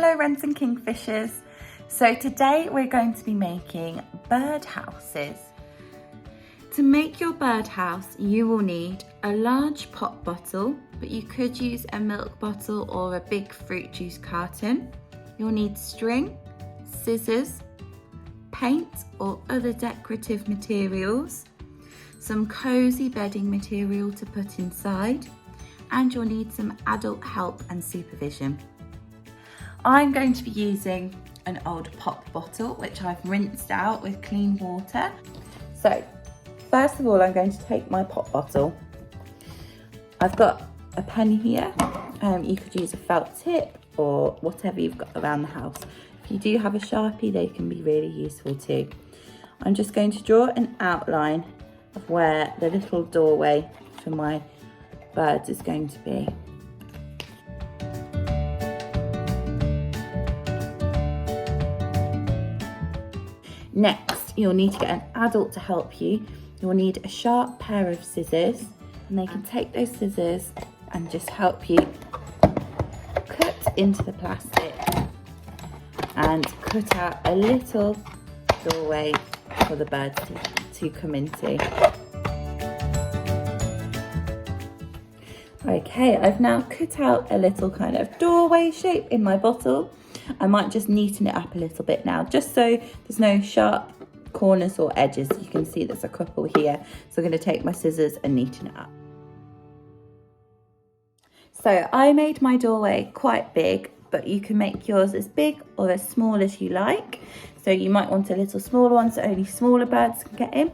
Hello wrens and kingfishers. So today we're going to be making birdhouses. To make your birdhouse you will need a large pop bottle, but you could use a milk bottle or a big fruit juice carton. You'll need string, scissors, paint or other decorative materials, some cosy bedding material to put inside, and you'll need some adult help and supervision. I'm going to be using an old pop bottle which I've rinsed out with clean water. So first of all, I'm going to take my pop bottle. I've got a pen here. You could use a felt tip or whatever you've got around the house. If you do have a Sharpie, they can be really useful too. I'm just going to draw an outline of where the little doorway for my birds is going to be. Next, you'll need to get an adult to help you. You'll need a sharp pair of scissors, and they can take those scissors and just help you cut into the plastic and cut out a little doorway for the birds to come into. Okay, I've now cut out a little kind of doorway shape in my bottle. I might just neaten it up a little bit now, just so there's no sharp corners or edges. You can see there's a couple here. So I'm going to take my scissors and neaten it up. So I made my doorway quite big, but you can make yours as big or as small as you like. So you might want a little smaller one so only smaller birds can get in.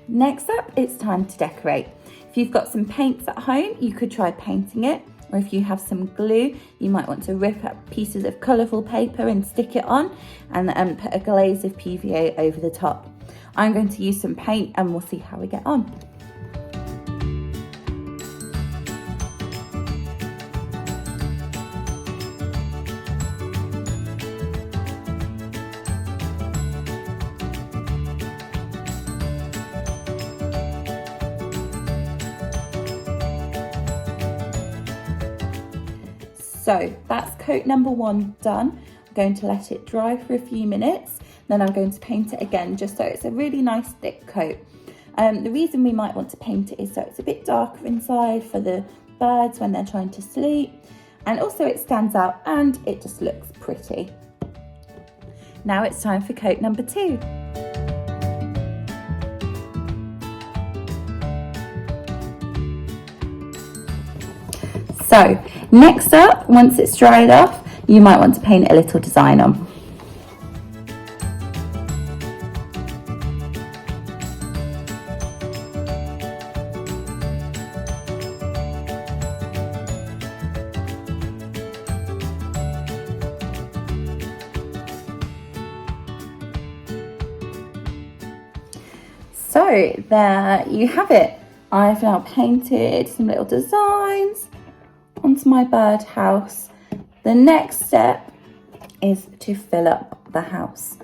Next up, it's time to decorate. If you've got some paints at home, you could try painting it. Or if you have some glue, you might want to rip up pieces of colourful paper and stick it on and put a glaze of PVA over the top. I'm going to use some paint and we'll see how we get on. So that's coat number 1 done. I'm going to let it dry for a few minutes, then I'm going to paint it again just so it's a really nice thick coat. The reason we might want to paint it is so it's a bit darker inside for the birds when they're trying to sleep, and also it stands out and it just looks pretty. Now it's time for coat number 2. So next up, once it's dried off, you might want to paint a little design on. So there you have it. I've now painted some little designs onto my birdhouse. The next step is to fill up the house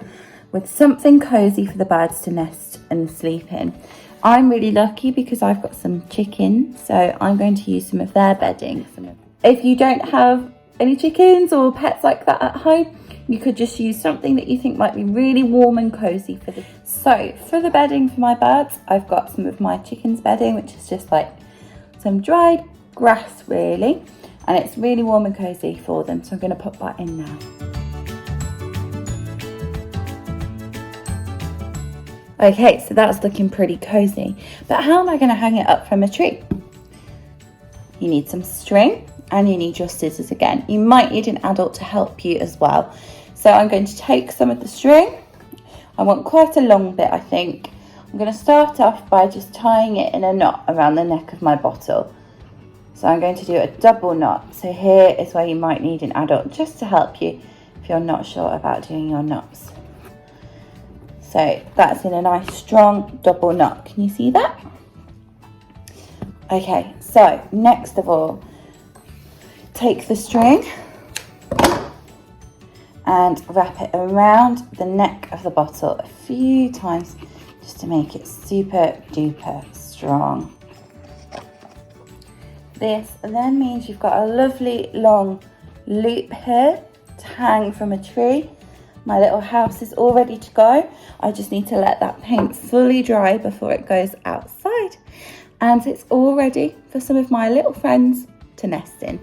with something cozy for the birds to nest and sleep in. I'm really lucky because I've got some chickens, so I'm going to use some of their bedding. If you don't have any chickens or pets like that at home, you could just use something that you think might be really warm and cozy for them. So for the bedding for my birds, I've got some of my chickens' bedding, which is just like some dried grass really, and it's really warm and cozy for them, so I'm going to put that in now. Okay, so that's looking pretty cozy, but how am I going to hang it up from a tree? You need some string and you need your scissors again. You might need an adult to help you as well. So I'm going to take some of the string. I want quite a long bit, I think. I'm going to start off by just tying it in a knot around the neck of my bottle. So I'm going to do a double knot. So here is where you might need an adult just to help you if you're not sure about doing your knots. So that's in a nice strong double knot. Can you see that? Okay, so next of all, take the string and wrap it around the neck of the bottle a few times just to make it super duper strong. This then means you've got a lovely long loop here to hang from a tree. My little house is all ready to go. I just need to let that paint fully dry before it goes outside. And it's all ready for some of my little friends to nest in.